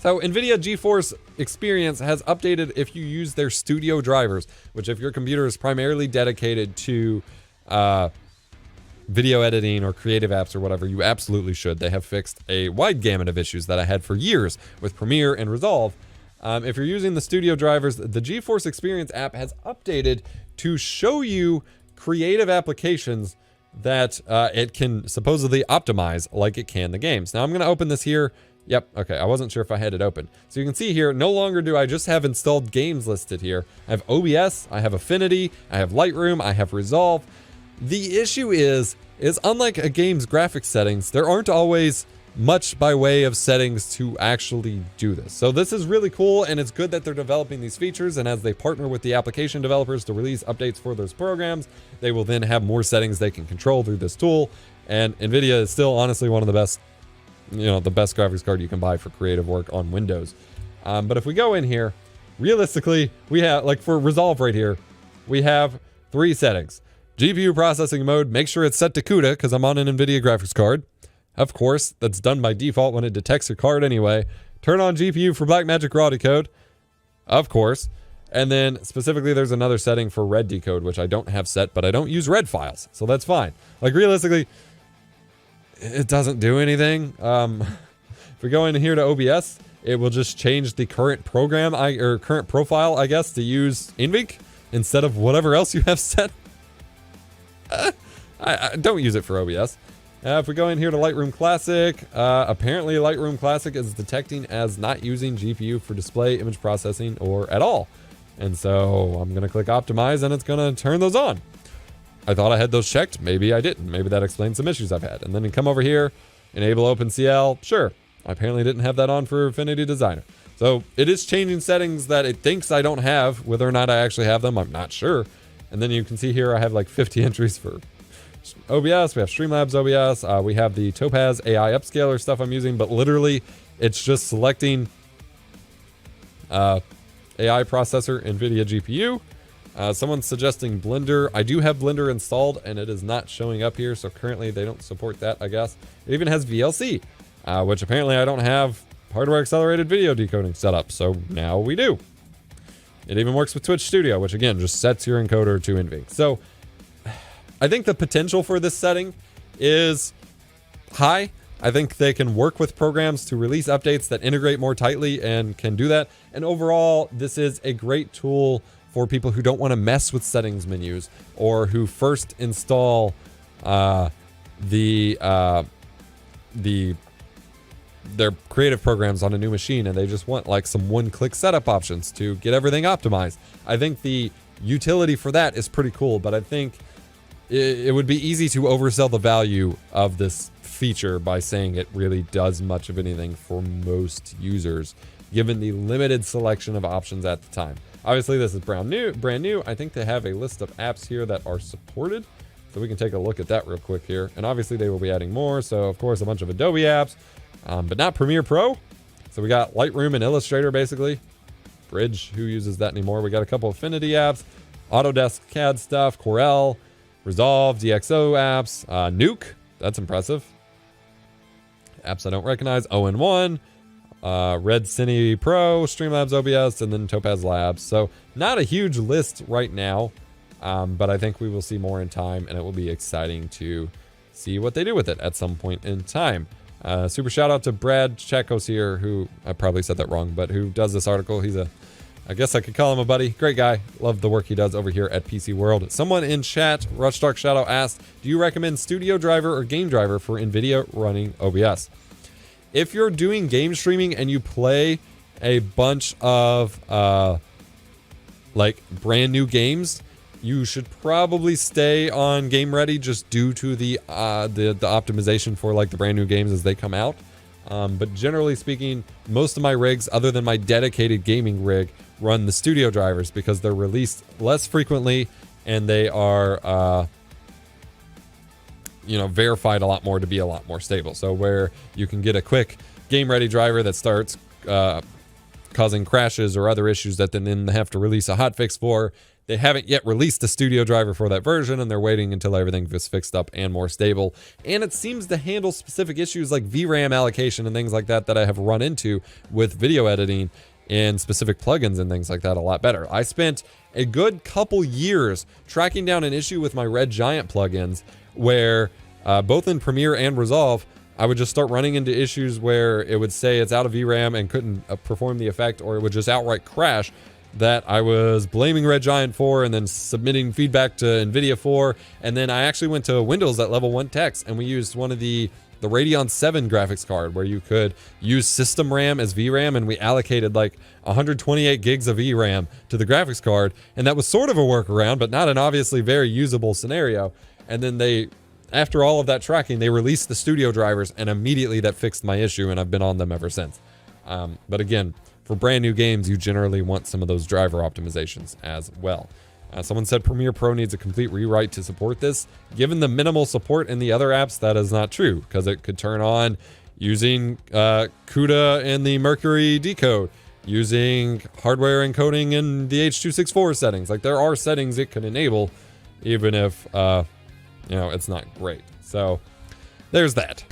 So NVIDIA GeForce Experience has updated if you use their studio drivers, which if your computer is primarily dedicated to video editing or creative apps or whatever, you absolutely should. They have fixed a wide gamut of issues that I had for years with Premiere and Resolve. If you're using the studio drivers, the GeForce Experience app has updated to show you creative applications that it can supposedly optimize like it can the games. Now I'm going to open this here. Yep, okay, I wasn't sure if I had it open. So you can see here, no longer do I just have installed games listed here. I have OBS, I have Affinity, I have Lightroom, I have Resolve. The issue is unlike a game's graphics settings, there aren't always much by way of settings to actually do this. So this is really cool, and it's good that they're developing these features, and as they partner with the application developers to release updates for those programs, they will then have more settings they can control through this tool. And NVIDIA is still honestly one of the best, the best graphics card you can buy for creative work on Windows. But if we go in here, realistically, we have, like for Resolve right here, we have 3 settings. GPU processing mode, make sure it's set to CUDA because I'm on an NVIDIA graphics card. Of course, that's done by default when it detects your card anyway. Turn on GPU for Blackmagic raw decode. Of course. And then specifically there's another setting for red decode, which I don't have set, but I don't use red files. So that's fine. Like realistically, it doesn't do anything. If we go in here to OBS, it will just change the current program, or current profile, I guess, to use NVENC instead of whatever else you have set. I don't use it for OBS. If we go in here to Lightroom Classic, apparently Lightroom Classic is detecting as not using GPU for display, image processing, or at all. And so I'm going to click Optimize, and it's going to turn those on. I thought I had those checked. Maybe I didn't. Maybe that explains some issues I've had. And then you come over here, enable OpenCL. Sure. I apparently didn't have that on for Affinity Designer. So it is changing settings that it thinks I don't have. Whether or not I actually have them, I'm not sure. And then you can see here I have like 50 entries for OBS. We have Streamlabs OBS. We have the Topaz AI upscaler stuff I'm using, but literally it's just selecting AI processor, NVIDIA GPU. Someone's suggesting Blender. I do have Blender installed and it is not showing up here. So currently they don't support that, I guess. It even has VLC, which apparently I don't have hardware accelerated video decoding set up. So now we do. It even works with Twitch Studio, which again, just sets your encoder to NVENC. So I think the potential for this setting is high. I think they can work with programs to release updates that integrate more tightly and can do that. And overall, this is a great tool for people who don't want to mess with settings menus or who first install their creative programs on a new machine and they just want like some one-click setup options to get everything optimized. I think the utility for that is pretty cool, but I think it would be easy to oversell the value of this feature by saying it really does much of anything for most users, given the limited selection of options at the time. Obviously, this is brand new. I think they have a list of apps here that are supported, so we can take a look at that real quick here. And obviously, they will be adding more. So, of course, a bunch of Adobe apps, but not Premiere Pro. So we got Lightroom and Illustrator, basically. Bridge, who uses that anymore? We got a couple Affinity apps, Autodesk CAD stuff, Corel, Resolve, DxO apps, Nuke, that's impressive. Apps I don't recognize, ON1, Red Cine Pro, Streamlabs OBS, and then Topaz Labs. So not a huge list right now, but I think we will see more in time, and it will be exciting to see what they do with it at some point in time. Super shout out to Brad Chakos here, who, I probably said that wrong, but who does this article. He's I guess I could call him a buddy. Great guy. Love the work he does over here at PC World. Someone in chat, Rushdark Shadow, asked, do you recommend Studio Driver or Game Driver for NVIDIA running OBS? If you're doing game streaming and you play a bunch of like brand new games, you should probably stay on Game Ready just due to the optimization for like the brand new games as they come out. But generally speaking, most of my rigs, other than my dedicated gaming rig, run the studio drivers because they're released less frequently and they are, verified a lot more to be a lot more stable. So where you can get a quick game ready driver that starts causing crashes or other issues that then have to release a hotfix for, they haven't yet released a studio driver for that version, and they're waiting until everything is fixed up and more stable. And it seems to handle specific issues like VRAM allocation and things like that that I have run into with video editing and specific plugins and things like that a lot better. I spent a good couple years tracking down an issue with my Red Giant plugins where both in Premiere and Resolve, I would just start running into issues where it would say it's out of VRAM and couldn't perform the effect, or it would just outright crash, that I was blaming Red Giant for and then submitting feedback to NVIDIA for. And then I actually went to Windows at level 1 techs, and we used one of the Radeon 7 graphics card where you could use system RAM as VRAM, and we allocated like 128 gigs of VRAM to the graphics card, and that was sort of a workaround, but not an obviously very usable scenario. And then after all of that tracking, they released the studio drivers, and immediately that fixed my issue, and I've been on them ever since. But again, for brand new games, you generally want some of those driver optimizations as well. Someone said Premiere Pro needs a complete rewrite to support this. Given the minimal support in the other apps, that is not true, because it could turn on using CUDA and the Mercury decode, using hardware encoding in the H.264 settings. Like, there are settings it can enable, even if, it's not great. So, there's that.